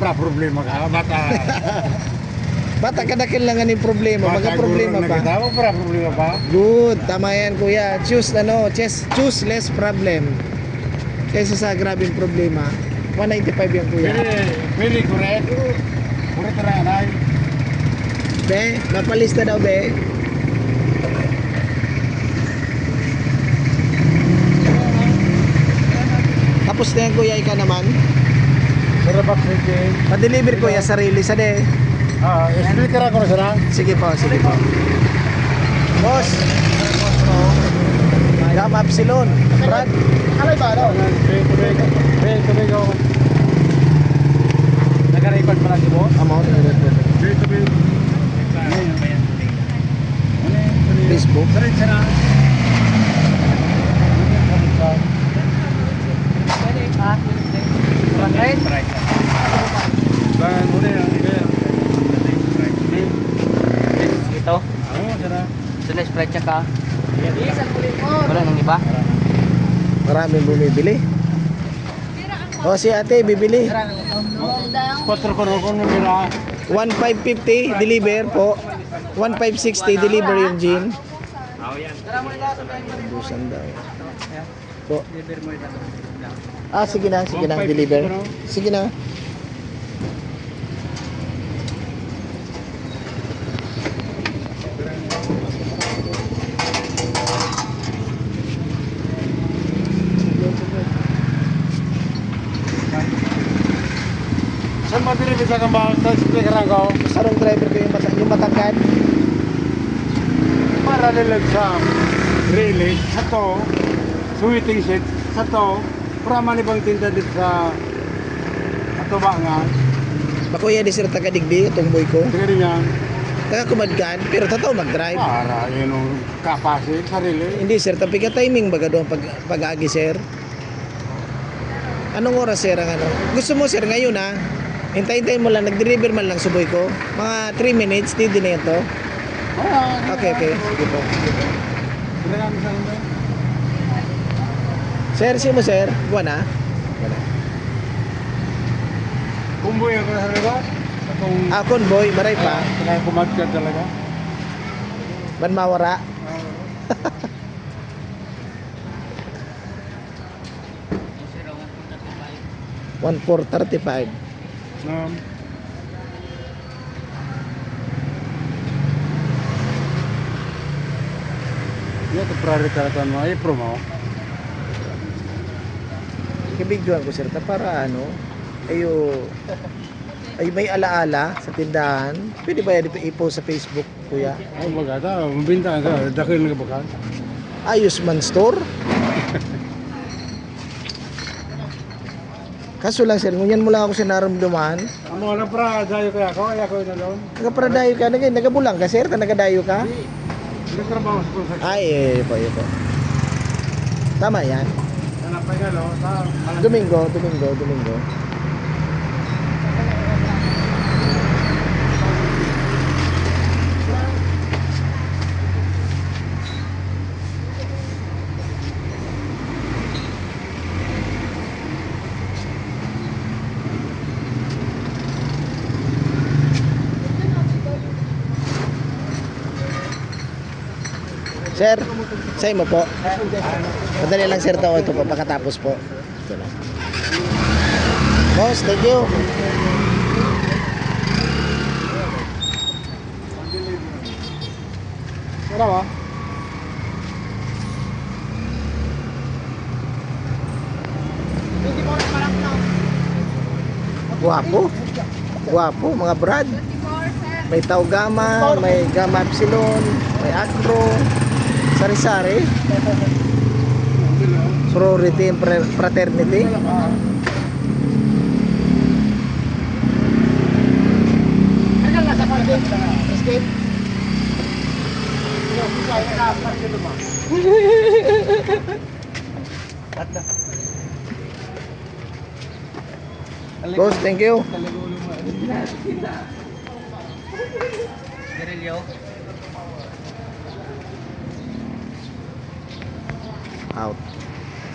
problema ka, bata. Bata kadakil lang ang problema, mga problema pa. Para problema pa. Good, tama yan kuya. Choose less problem. Kaysa sa grabing problema. 195 yan kuya. Pili correct. Correct na anay. Be, mapalista daw be. Tapos na yan kuya, ika naman. Sarabak sige. Pa-deliver kuya, sarili sa de. Speaker ako na sana. Sige po, sige po. Boss. Gam Epsilon. Brad. Alay ba daw? Tubig ako. Naka-record pala si boss? Amount na record. Tubig. Facebook. Sarit sana. Ito. Ito na Sprite tsaka. Wala nang iba. Maraming bumibili. O si ate bibili. 4 ko nila. 1550 deliver po. 1560 deliver yung gin. Busan daw. Po. Sige na, deliver. Sige na. Saan ba dili bisa kang ba sa speaker ako? Sarong driver ko yung matangkad. Para nilag sa railing, sa to, sweeting shit, sa to, para manibang tinda dito sa ato ba nga, Bakuya di sir tagadigdi itong boy ko. tingnan niyan, Taga kumadkan pero tataw mag-drive. para yun ang kapasig sa railing. Hindi sir, tapi ka timing baga doon pag-agi sir. Anong oras sir ang ano? Gusto mo sir ngayon ha? Hintay-hintay mo lang, nag-deliver man lang suboy ko. Mga 3 minutes, hindi na ito. Okay. Sige po. Tingnan sa inyo. Sir, si mo sir? Buwan na? Kumboy ako sa riba. Atong Convoy, maray pa. kaya kumadkad talaga. Man mawara. $1,435. Ya, ito priority mo. Ay, promo. Kibigduhan ko sir, para ano, ay may alaala sa tindahan. Pwede ba yan i-post sa Facebook, kuya? Ay, maganda. Mabinta ka. Dakil na kabakan. Ayosman Store. Kaso lang sir, ngunyan mo lang ako sa naramdaman. Amo na pra, dayo kaya ako. Ay, ako na doon. Nagaparadayo ka, nagabulang ka sir, nagadayo ka. Nagtrabaho sa construction. Ay, po. Tama yan. Hanapay nga, no? Domingo. Sir, say mo po. Madali lang sir to. Ito po, pagkatapos po. Ito lang. Boss, thank you. Wala ba? Guwapo, mga brad. May Tau Gama, may Gama Epsilon, may Acro, sari-sari. Sorority and fraternity. Boss, thank you. Garilyo. Out.